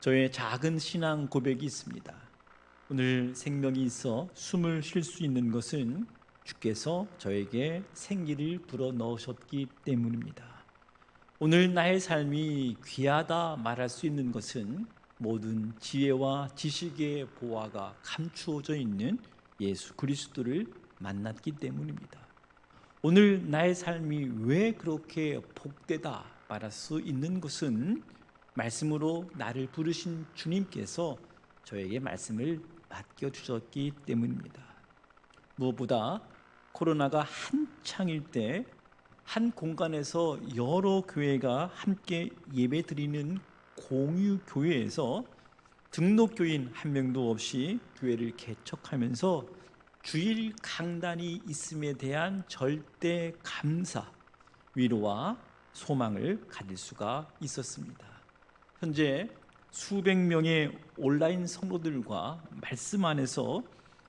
저의 작은 신앙 고백이 있습니다. 오늘 생명이 있어 숨을 쉴 수 있는 것은 주께서 저에게 생기를 불어 넣으셨기 때문입니다. 오늘 나의 삶이 귀하다 말할 수 있는 것은 모든 지혜와 지식의 보화가 감추어져 있는 예수 그리스도를 만났기 때문입니다. 오늘 나의 삶이 왜 그렇게 복되다 말할 수 있는 것은 말씀으로 나를 부르신 주님께서 저에게 말씀을 맡겨주셨기 때문입니다. 무엇보다 코로나가 한창일 때 한 공간에서 여러 교회가 함께 예배드리는 공유교회에서 등록교인 한 명도 없이 교회를 개척하면서 주일 강단이 있음에 대한 절대 감사, 위로와 소망을 가질 수가 있었습니다. 현재 수백 명의 온라인 성도들과 말씀 안에서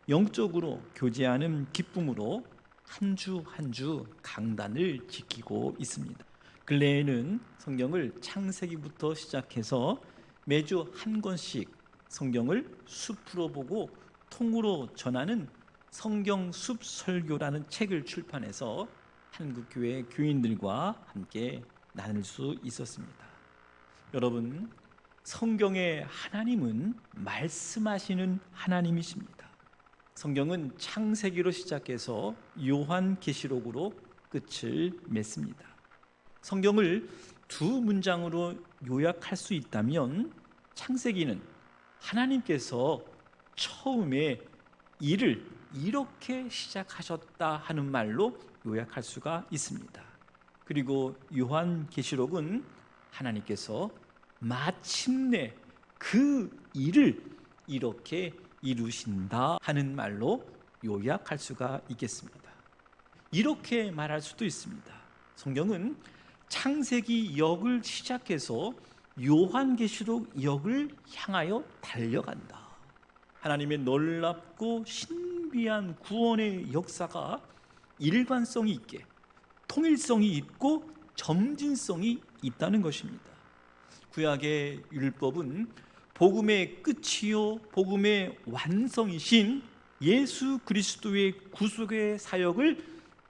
영적으로 교제하는 기쁨으로 한 주 한 주 강단을 지키고 있습니다. 근래에는 성경을 창세기부터 시작해서 매주 한 권씩 성경을 숲으로 보고 통으로 전하는 성경 숲 설교라는 책을 출판해서 한국교회 교인들과 함께 나눌 수 있었습니다. 여러분, 성경의 하나님은 말씀하시는 하나님이십니다. 성경은 창세기로 시작해서 요한계시록으로 끝을 맺습니다. 성경을 두 문장으로 요약할 수 있다면 창세기는 하나님께서 처음에 일을 이렇게 시작하셨다 하는 말로 요약할 수가 있습니다. 그리고 요한계시록은 하나님께서 마침내 그 일을 이렇게 이루신다 하는 말로 요약할 수가 있겠습니다. 이렇게 말할 수도 있습니다. 성경은 창세기 역을 시작해서 요한계시록 역을 향하여 달려간다. 하나님의 놀랍고 신비한 구원의 역사가 일관성이 있게, 통일성이 있고 점진성이 있다는 것입니다. 구약의 율법은 복음의 끝이요 복음의 완성이신 예수 그리스도의 구속의 사역을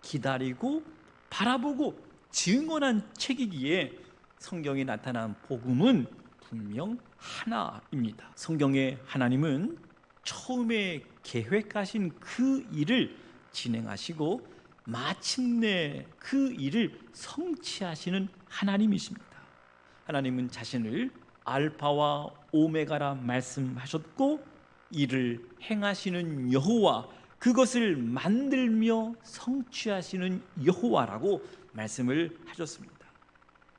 기다리고 바라보고 증언한 책이기에 성경에 나타난 복음은 분명 하나입니다. 성경의 하나님은 처음에 계획하신 그 일을 진행하시고 마침내 그 일을 성취하시는 하나님이십니다. 하나님은 자신을 알파와 오메가라 말씀하셨고 이를 행하시는 여호와, 그것을 만들며 성취하시는 여호와라고 말씀을 하셨습니다.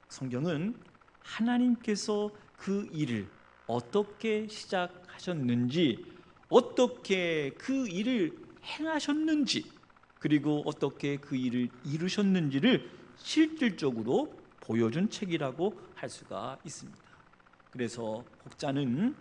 성경은 하나님께서 그 일을 어떻게 시작하셨는지, 어떻게 그 일을 행하셨는지, 그리고 어떻게 그 일을 이루셨는지를 실질적으로 보여준 책이라고 할 수가 있습니다. 그래서 혹자는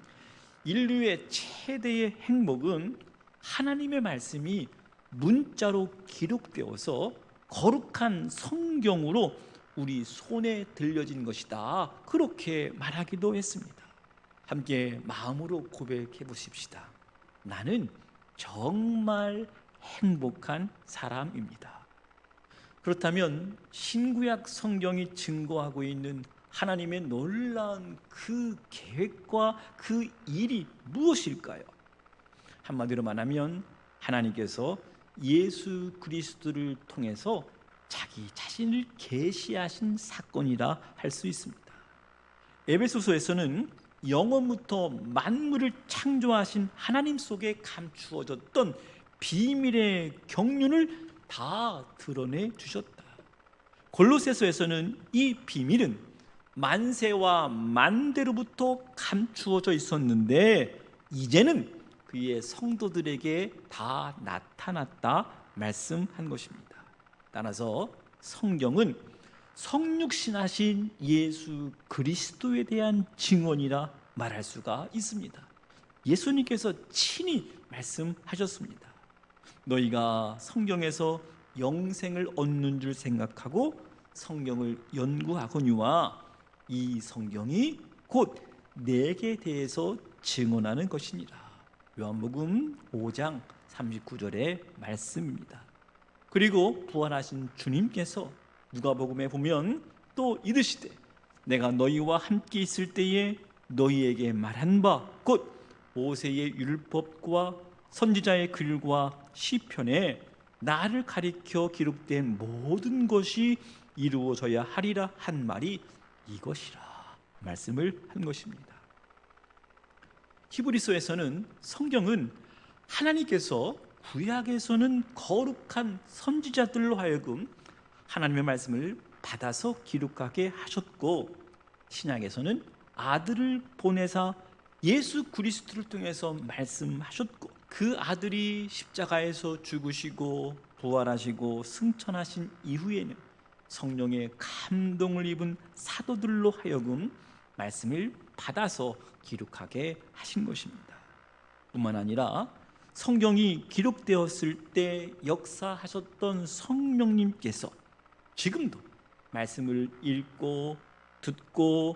인류의 최대의 행복은 하나님의 말씀이 문자로 기록되어서 거룩한 성경으로 우리 손에 들려진 것이다, 그렇게 말하기도 했습니다. 함께 마음으로 고백해 보십시다. 나는 정말 행복한 사람입니다. 그렇다면 신구약 성경이 증거하고 있는 하나님의 놀라운 그 계획과 그 일이 무엇일까요? 한마디로 말하면 하나님께서 예수 그리스도를 통해서 자기 자신을 계시하신 사건이라 할 수 있습니다. 에베소서에서는 영원부터 만물을 창조하신 하나님 속에 감추어졌던 비밀의 경륜을 다 드러내 주셨다. 골로새서에서는 이 비밀은 만세와 만대로부터 감추어져 있었는데 이제는 그의 성도들에게 다 나타났다 말씀한 것입니다. 따라서 성경은 성육신하신 예수 그리스도에 대한 증언이라 말할 수가 있습니다. 예수님께서 친히 말씀하셨습니다. 너희가 성경에서 영생을 얻는 줄 생각하고 성경을 연구하거니와 이 성경이 곧 내게 대해서 증언하는 것이니라. 요한복음 5장 39절의 말씀입니다. 그리고 부활하신 주님께서 누가복음에 보면 또 이르시되 내가 너희와 함께 있을 때에 너희에게 말한 바 곧 모세의 율법과 선지자의 글과 시편에 나를 가리켜 기록된 모든 것이 이루어져야 하리라 한 말이 이것이라 말씀을 한 것입니다. 히브리서에서는 성경은 하나님께서 구약에서는 거룩한 선지자들로 하여금 하나님의 말씀을 받아서 기록하게 하셨고, 신약에서는 아들을 보내사 예수 그리스도를 통해서 말씀하셨고, 그 아들이 십자가에서 죽으시고 부활하시고 승천하신 이후에는 성령의 감동을 입은 사도들로 하여금 말씀을 받아서 기록하게 하신 것입니다. 뿐만 아니라 성경이 기록되었을 때 역사하셨던 성령님께서 지금도 말씀을 읽고 듣고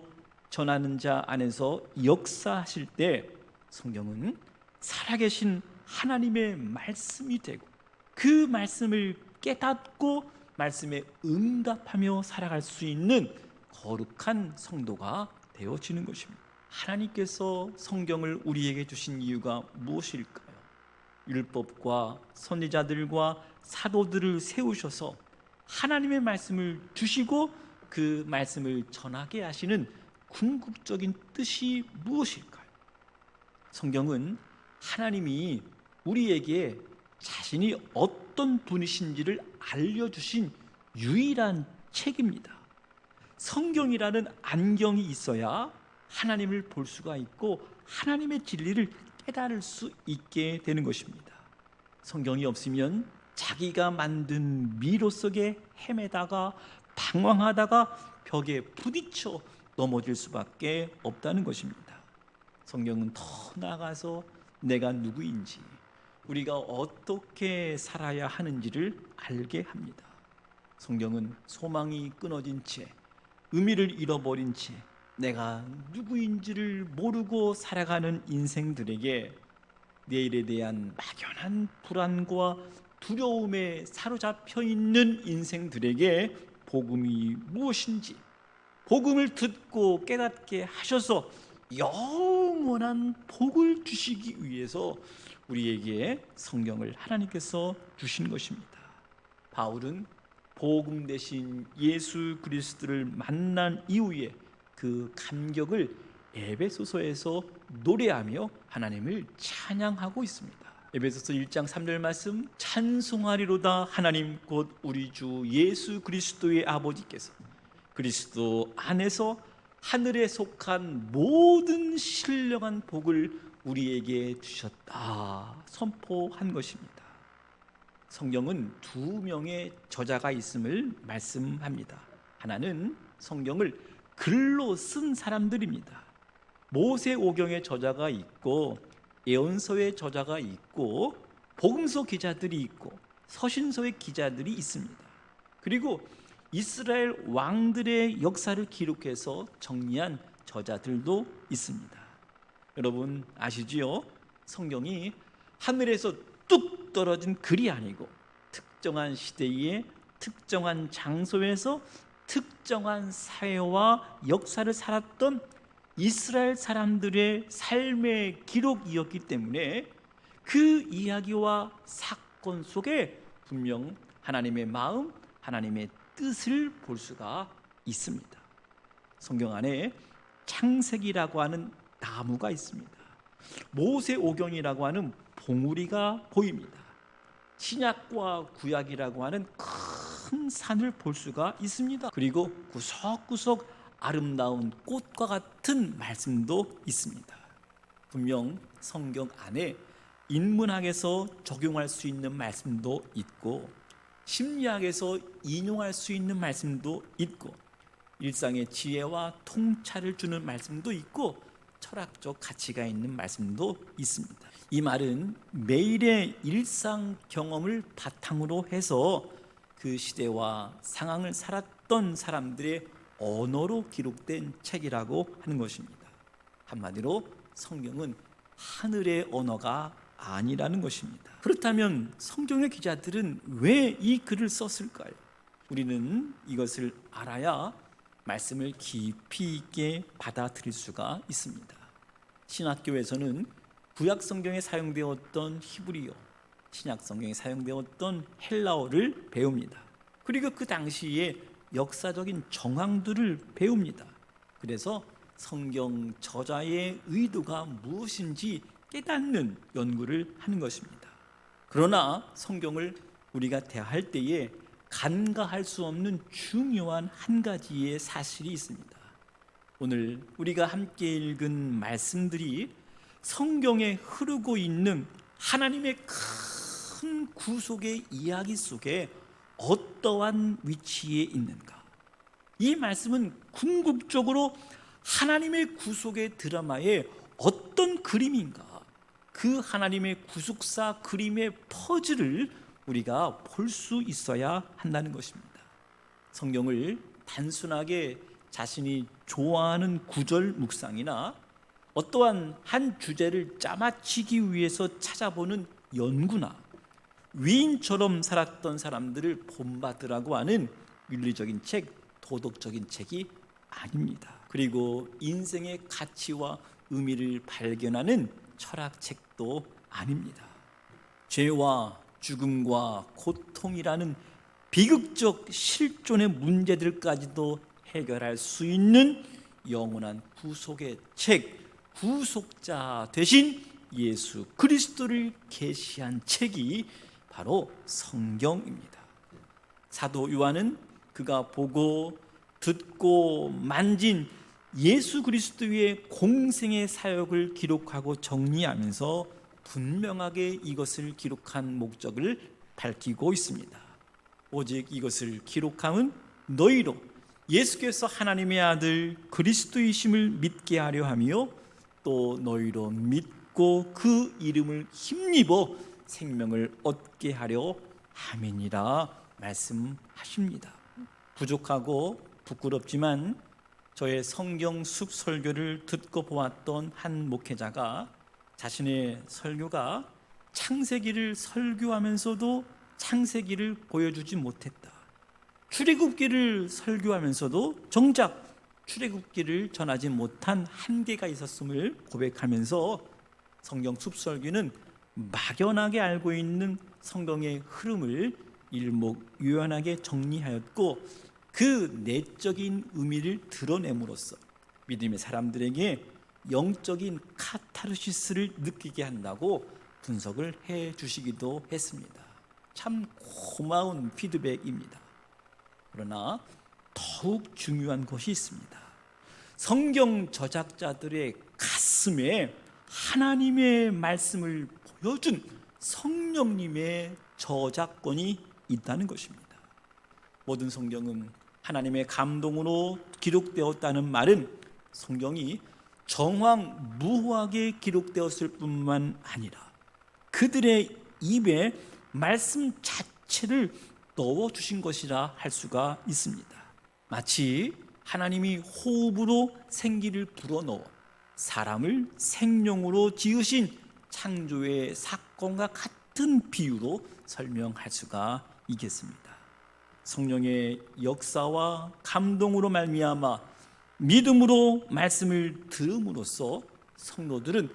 전하는 자 안에서 역사하실 때 성경은 살아계신 하나님의 말씀이 되고, 그 말씀을 깨닫고 말씀에 응답하며 살아갈 수 있는 거룩한 성도가 되어지는 것입니다. 하나님께서 성경을 우리에게 주신 이유가 무엇일까요? 율법과 선지자들과 사도들을 세우셔서 하나님의 말씀을 주시고 그 말씀을 전하게 하시는 궁극적인 뜻이 무엇일까요? 성경은 하나님이 우리에게 자신이 어떤 분이신지를 알려주신 유일한 책입니다. 성경이라는 안경이 있어야 하나님을 볼 수가 있고 하나님의 진리를 깨달을 수 있게 되는 것입니다. 성경이 없으면 자기가 만든 미로 속에 헤매다가 방황하다가 벽에 부딪혀 넘어질 수밖에 없다는 것입니다. 성경은 더 나아가서 내가 누구인지, 우리가 어떻게 살아야 하는지를 알게 합니다. 성경은 소망이 끊어진 채, 의미를 잃어버린 채 내가 누구인지를 모르고 살아가는 인생들에게, 내일에 대한 막연한 불안과 두려움에 사로잡혀 있는 인생들에게 복음이 무엇인지, 복음을 듣고 깨닫게 하셔서 영원한 복을 주시기 위해서 우리에게 성경을 하나님께서 주신 것입니다. 바울은 복음 대신 예수 그리스도를 만난 이후에 그 감격을 에베소서에서 노래하며 하나님을 찬양하고 있습니다. 에베소서 1장 3절 말씀, 찬송하리로다 하나님 곧 우리 주 예수 그리스도의 아버지께서 그리스도 안에서 하늘에 속한 모든 신령한 복을 우리에게 주셨다 선포한 것입니다. 성경은 두 명의 저자가 있음을 말씀합니다. 하나는 성경을 글로 쓴 사람들입니다. 모세오경의 저자가 있고 예언서의 저자가 있고 복음서 기자들이 있고 서신서의 기자들이 있습니다. 그리고 이스라엘 왕들의 역사를 기록해서 정리한 저자들도 있습니다. 여러분 아시지요? 성경이 하늘에서 뚝 떨어진 글이 아니고 특정한 시대에 특정한 장소에서 특정한 사회와 역사를 살았던 이스라엘 사람들의 삶의 기록이었기 때문에 그 이야기와 사건 속에 분명 하나님의 마음, 하나님의 뜻을 볼 수가 있습니다. 성경 안에 창세기라고 하는 나무가 있습니다. 모세오경이라고 하는 봉우리가 보입니다. 신약과 구약이라고 하는 큰 산을 볼 수가 있습니다. 그리고 구석구석 아름다운 꽃과 같은 말씀도 있습니다. 분명 성경 안에 인문학에서 적용할 수 있는 말씀도 있고 심리학에서 인용할 수 있는 말씀도 있고 일상의 지혜와 통찰을 주는 말씀도 있고 철학적 가치가 있는 말씀도 있습니다. 이 말은 매일의 일상 경험을 바탕으로 해서 그 시대와 상황을 살았던 사람들의 언어로 기록된 책이라고 하는 것입니다. 한마디로 성경은 하늘의 언어가 아니라는 것입니다. 그렇다면 성경의 기자들은 왜 이 글을 썼을까요? 우리는 이것을 알아야 말씀을 깊이 있게 받아들일 수가 있습니다. 신학교에서는 구약 성경에 사용되었던 히브리어, 신약 성경에 사용되었던 헬라어를 배웁니다. 그리고 그 당시에 역사적인 정황들을 배웁니다. 그래서 성경 저자의 의도가 무엇인지 깨닫는 연구를 하는 것입니다. 그러나 성경을 우리가 대할 때에 간과할 수 없는 중요한 한 가지의 사실이 있습니다. 오늘 우리가 함께 읽은 말씀들이 성경에 흐르고 있는 하나님의 큰 구속의 이야기 속에 어떠한 위치에 있는가? 이 말씀은 궁극적으로 하나님의 구속의 드라마의 어떤 그림인가? 그 하나님의 구속사 그림의 퍼즐을 우리가 볼 수 있어야 한다는 것입니다. 성경을 단순하게 자신이 좋아하는 구절 묵상이나 어떠한 한 주제를 짜맞추기 위해서 찾아보는 연구나 위인처럼 살았던 사람들을 본받으라고 하는 윤리적인 책, 도덕적인 책이 아닙니다. 그리고 인생의 가치와 의미를 발견하는 철학책도 아닙니다. 죄와 죽음과 고통이라는 비극적 실존의 문제들까지도 해결할 수 있는 영원한 구속의 책, 구속자 되신 예수 그리스도를 계시한 책이 바로 성경입니다. 사도 요한은 그가 보고 듣고 만진 예수 그리스도의 공생의 사역을 기록하고 정리하면서 분명하게 이것을 기록한 목적을 밝히고 있습니다. 오직 이것을 기록함은 너희로 예수께서 하나님의 아들 그리스도이심을 믿게 하려 하며 또 너희로 믿고 그 이름을 힘입어 생명을 얻게 하려 함이니라 말씀하십니다. 부족하고 부끄럽지만 저의 성경 숲 설교를 듣고 보았던 한 목회자가 자신의 설교가 창세기를 설교하면서도 창세기를 보여주지 못했다. 출애굽기를 설교하면서도 정작 출애굽기를 전하지 못한 한계가 있었음을 고백하면서 성경 숲설교는 막연하게 알고 있는 성경의 흐름을 일목요연하게 정리하였고 그 내적인 의미를 드러냄으로써 믿음의 사람들에게 영적인 카타르시스를 느끼게 한다고 분석을 해 주시기도 했습니다. 참 고마운 피드백입니다. 그러나 더욱 중요한 것이 있습니다. 성경 저작자들의 가슴에 하나님의 말씀을 보여준 성령님의 저작권이 있다는 것입니다. 모든 성경은 하나님의 감동으로 기록되었다는 말은 성경이 정황무후하게 기록되었을 뿐만 아니라 그들의 입에 말씀 자체를 넣어주신 것이라 할 수가 있습니다. 마치 하나님이 호흡으로 생기를 불어넣어 사람을 생명으로 지으신 창조의 사건과 같은 비유로 설명할 수가 있겠습니다. 성령의 역사와 감동으로 말미암아 믿음으로 말씀을 들음으로써 성도들은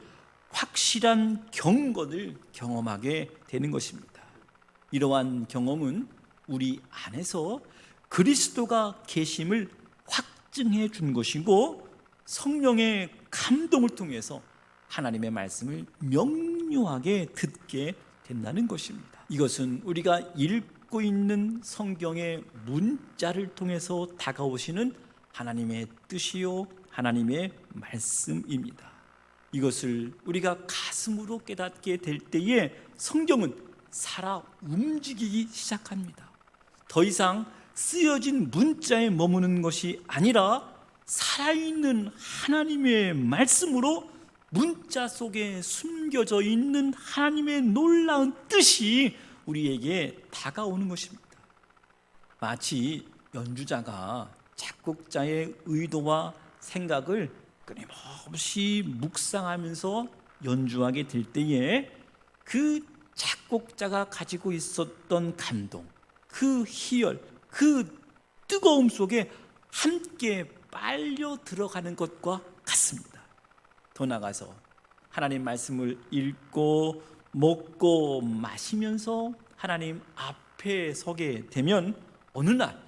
확실한 경건을 경험하게 되는 것입니다. 이러한 경험은 우리 안에서 그리스도가 계심을 확증해 준 것이고 성령의 감동을 통해서 하나님의 말씀을 명료하게 듣게 된다는 것입니다. 이것은 우리가 읽고 있는 성경의 문자를 통해서 다가오시는 하나님의 뜻이요 하나님의 말씀입니다. 이것을 우리가 가슴으로 깨닫게 될 때에 성경은 살아 움직이기 시작합니다. 더 이상 쓰여진 문자에 머무는 것이 아니라 살아있는 하나님의 말씀으로 문자 속에 숨겨져 있는 하나님의 놀라운 뜻이 우리에게 다가오는 것입니다. 마치 연주자가 작곡자의 의도와 생각을 끊임없이 묵상하면서 연주하게 될 때에 그 작곡자가 가지고 있었던 감동, 그 희열, 그 뜨거움 속에 함께 빨려 들어가는 것과 같습니다. 더 나아가서 하나님 말씀을 읽고 먹고 마시면서 하나님 앞에 서게 되면 어느 날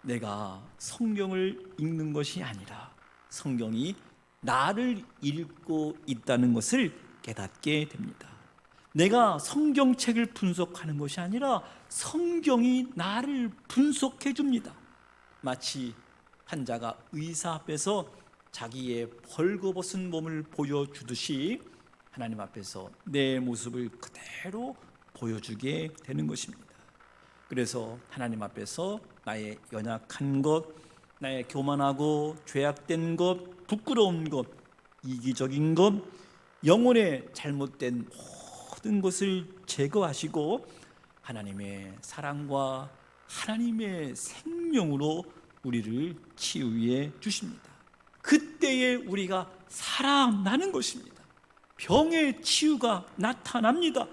내가 성경을 읽는 것이 아니라 성경이 나를 읽고 있다는 것을 깨닫게 됩니다. 내가 성경책을 분석하는 것이 아니라 성경이 나를 분석해 줍니다. 마치 환자가 의사 앞에서 자기의 벌거벗은 몸을 보여주듯이 하나님 앞에서 내 모습을 그대로 보여주게 되는 것입니다. 그래서 하나님 앞에서 나의 연약한 것, 나의 교만하고 죄악된 것, 부끄러운 것, 이기적인 것, 영혼의 잘못된 모든 것을 제거하시고 하나님의 사랑과 하나님의 생명으로 우리를 치유해 주십니다. 그때에 우리가 살아나는 것입니다. 병의 치유가 나타납니다.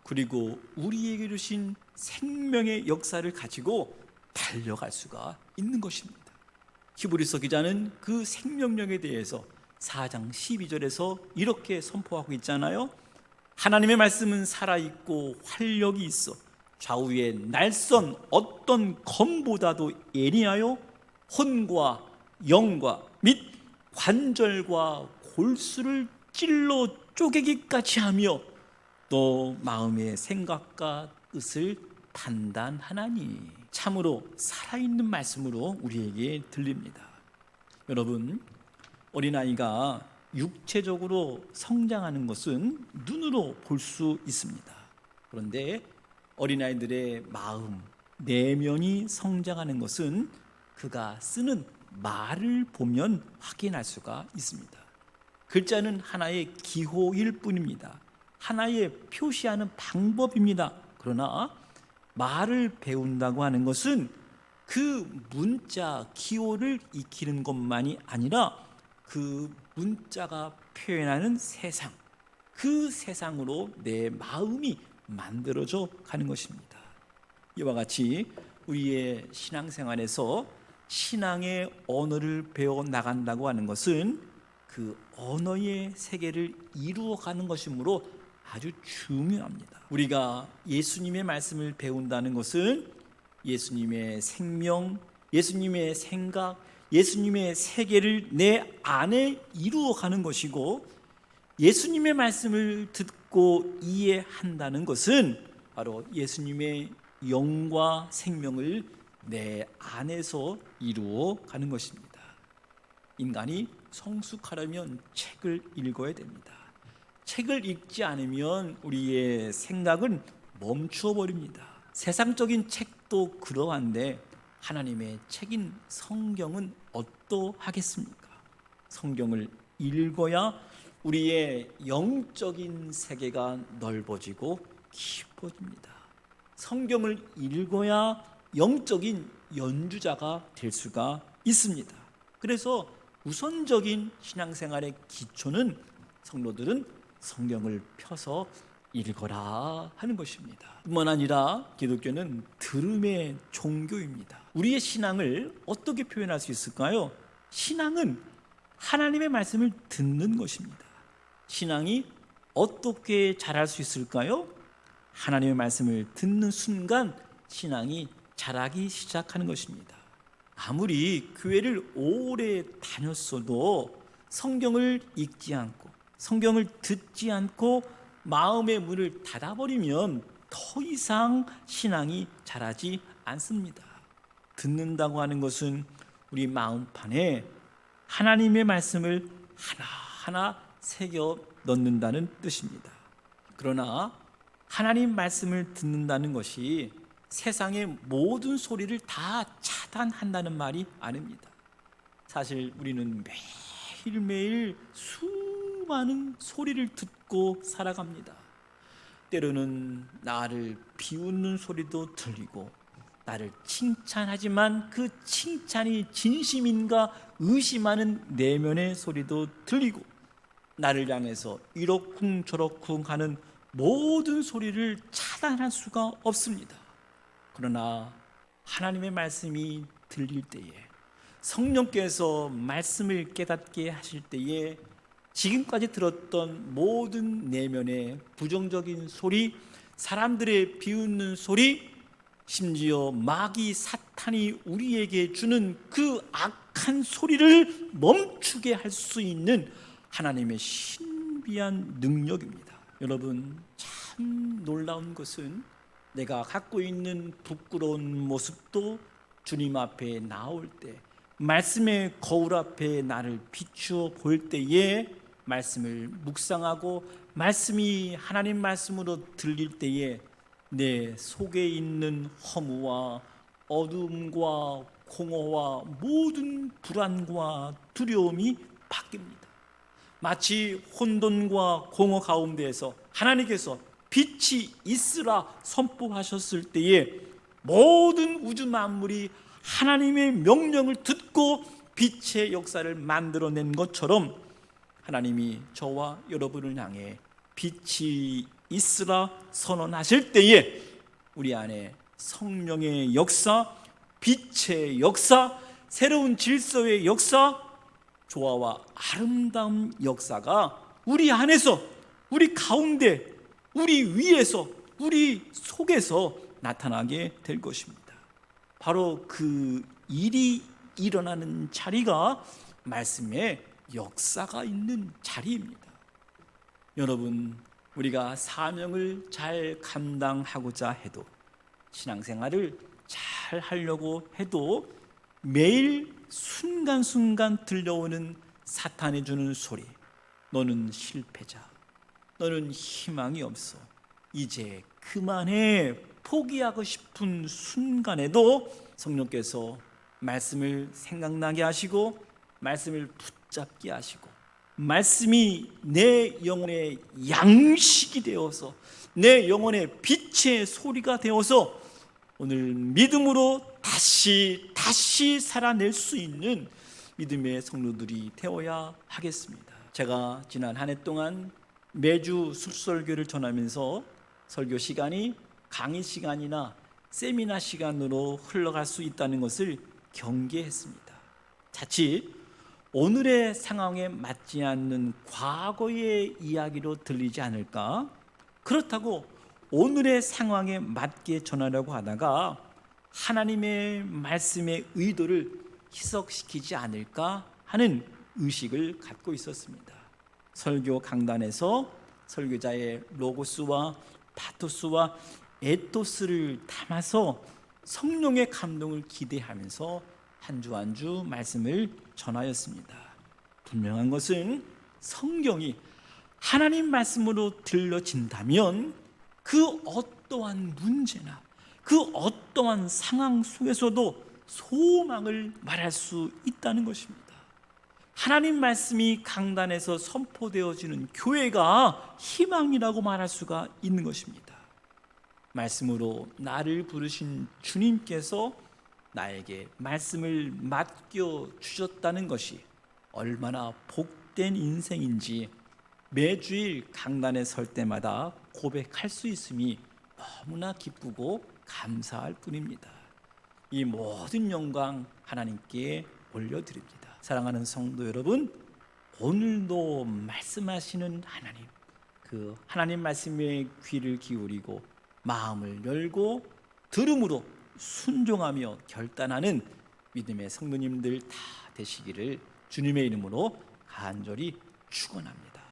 그리고 우리에게 주신 생명의 역사를 가지고 달려갈 수가 있는 것입니다. 히브리서 기자는 그 생명력에 대해서 4장 12절에서 이렇게 선포하고 있잖아요. 하나님의 말씀은 살아있고 활력이 있어 좌우의 날선 어떤 검보다도 예리하여 혼과 영과 및 관절과 골수를 찔러 쪼개기까지 하며 또 마음의 생각과 뜻을 판단하나니. 참으로 살아있는 말씀으로 우리에게 들립니다. 여러분, 어린아이가 육체적으로 성장하는 것은 눈으로 볼 수 있습니다. 그런데 어린아이들의 마음, 내면이 성장하는 것은 그가 쓰는 말을 보면 확인할 수가 있습니다. 글자는 하나의 기호일 뿐입니다. 하나의 표시하는 방법입니다. 그러나 말을 배운다고 하는 것은 그 문자 기호를 익히는 것만이 아니라 그 문자가 표현하는 세상, 그 세상으로 내 마음이 만들어져 가는 것입니다. 이와 같이 우리의 신앙생활에서 신앙의 언어를 배워 나간다고 하는 것은 그 언어의 세계를 이루어가는 것이므로 아주 중요합니다. 우리가 예수님의 말씀을 배운다는 것은 예수님의 생명, 예수님의 생각, 예수님의 세계를 내 안에 이루어가는 것이고, 예수님의 말씀을 듣고 이해한다는 것은 바로 예수님의 영과 생명을 내 안에서 이루어가는 것입니다. 인간이 성숙하려면 책을 읽어야 됩니다. 책을 읽지 않으면 우리의 생각은 멈추어버립니다. 세상적인 책도 그러한데 하나님의 책인 성경은 어떠하겠습니까? 성경을 읽어야 우리의 영적인 세계가 넓어지고 깊어집니다. 성경을 읽어야 영적인 연주자가 될 수가 있습니다. 그래서 우선적인 신앙생활의 기초는 성도들은 성경을 펴서 읽어라 하는 것입니다. 뿐만 아니라 기독교는 들음의 종교입니다. 우리의 신앙을 어떻게 표현할 수 있을까요? 신앙은 하나님의 말씀을 듣는 것입니다. 신앙이 어떻게 자랄 수 있을까요? 하나님의 말씀을 듣는 순간 신앙이 자라기 시작하는 것입니다. 아무리 교회를 오래 다녔어도 성경을 읽지 않고 성경을 듣지 않고 마음의 문을 닫아버리면 더 이상 신앙이 자라지 않습니다. 듣는다고 하는 것은 우리 마음판에 하나님의 말씀을 하나하나 새겨 넣는다는 뜻입니다. 그러나 하나님 말씀을 듣는다는 것이 세상의 모든 소리를 다 차단한다는 말이 아닙니다. 사실 우리는 매일매일 수많은 소리를 듣고 살아갑니다. 때로는 나를 비웃는 소리도 들리고, 나를 칭찬하지만 그 칭찬이 진심인가 의심하는 내면의 소리도 들리고, 나를 향해서 이러쿵 저러쿵 하는 모든 소리를 차단할 수가 없습니다. 그러나 하나님의 말씀이 들릴 때에, 성령께서 말씀을 깨닫게 하실 때에 지금까지 들었던 모든 내면의 부정적인 소리, 사람들의 비웃는 소리, 심지어 마귀 사탄이 우리에게 주는 그 악한 소리를 멈추게 할 수 있는 하나님의 신비한 능력입니다. 여러분, 참 놀라운 것은 내가 갖고 있는 부끄러운 모습도 주님 앞에 나올 때, 말씀의 거울 앞에 나를 비추어 볼 때에, 말씀을 묵상하고 말씀이 하나님 말씀으로 들릴 때에 내 속에 있는 허무와 어둠과 공허와 모든 불안과 두려움이 바뀝니다. 마치 혼돈과 공허 가운데에서 하나님께서 빛이 있으라 선포하셨을 때에 모든 우주 만물이 하나님의 명령을 듣고 빛의 역사를 만들어낸 것처럼, 하나님이 저와 여러분을 향해 빛이 있으라 선언하실 때에 우리 안에 성령의 역사, 빛의 역사, 새로운 질서의 역사, 조화와 아름다운 역사가 우리 안에서, 우리 가운데, 우리 위에서, 우리 속에서 나타나게 될 것입니다. 바로 그 일이 일어나는 자리가 말씀의 역사가 있는 자리입니다. 여러분, 우리가 사명을 잘 감당하고자 해도, 신앙생활을 잘 하려고 해도 매일 순간순간 들려오는 사탄이 주는 소리, 너는 실패자, 너는 희망이 없어, 이제 그만해, 포기하고 싶은 순간에도 성령께서 말씀을 생각나게 하시고 말씀을 붙잡게 하시고, 말씀이 내 영혼의 양식이 되어서, 내 영혼의 빛의 소리가 되어서 오늘 믿음으로 다시 살아낼 수 있는 믿음의 성도들이 되어야 하겠습니다. 제가 지난 한 해 동안 매주 숲설교를 전하면서 설교 시간이 강의 시간이나 세미나 시간으로 흘러갈 수 있다는 것을 경계했습니다. 자칫 오늘의 상황에 맞지 않는 과거의 이야기로 들리지 않을까? 그렇다고 오늘의 상황에 맞게 전하려고 하다가 하나님의 말씀의 의도를 희석시키지 않을까 하는 의식을 갖고 있었습니다. 설교 강단에서 설교자의 로고스와 파토스와 에토스를 담아서 성령의 감동을 기대하면서 한 주 한 주 말씀을 전하였습니다. 분명한 것은 성경이 하나님 말씀으로 들려진다면 그 어떠한 문제나 그 어떠한 상황 속에서도 소망을 말할 수 있다는 것입니다. 하나님 말씀이 강단에서 선포되어지는 교회가 희망이라고 말할 수가 있는 것입니다. 말씀으로 나를 부르신 주님께서 나에게 말씀을 맡겨 주셨다는 것이 얼마나 복된 인생인지 매주일 강단에 설 때마다 고백할 수 있음이 너무나 기쁘고 감사할 뿐입니다. 이 모든 영광 하나님께 올려드립니다. 사랑하는 성도 여러분, 오늘도 말씀하시는 하나님, 그 하나님 말씀에 귀를 기울이고 마음을 열고 들음으로 순종하며 결단하는 믿음의 성도님들 다 되시기를 주님의 이름으로 간절히 축원합니다.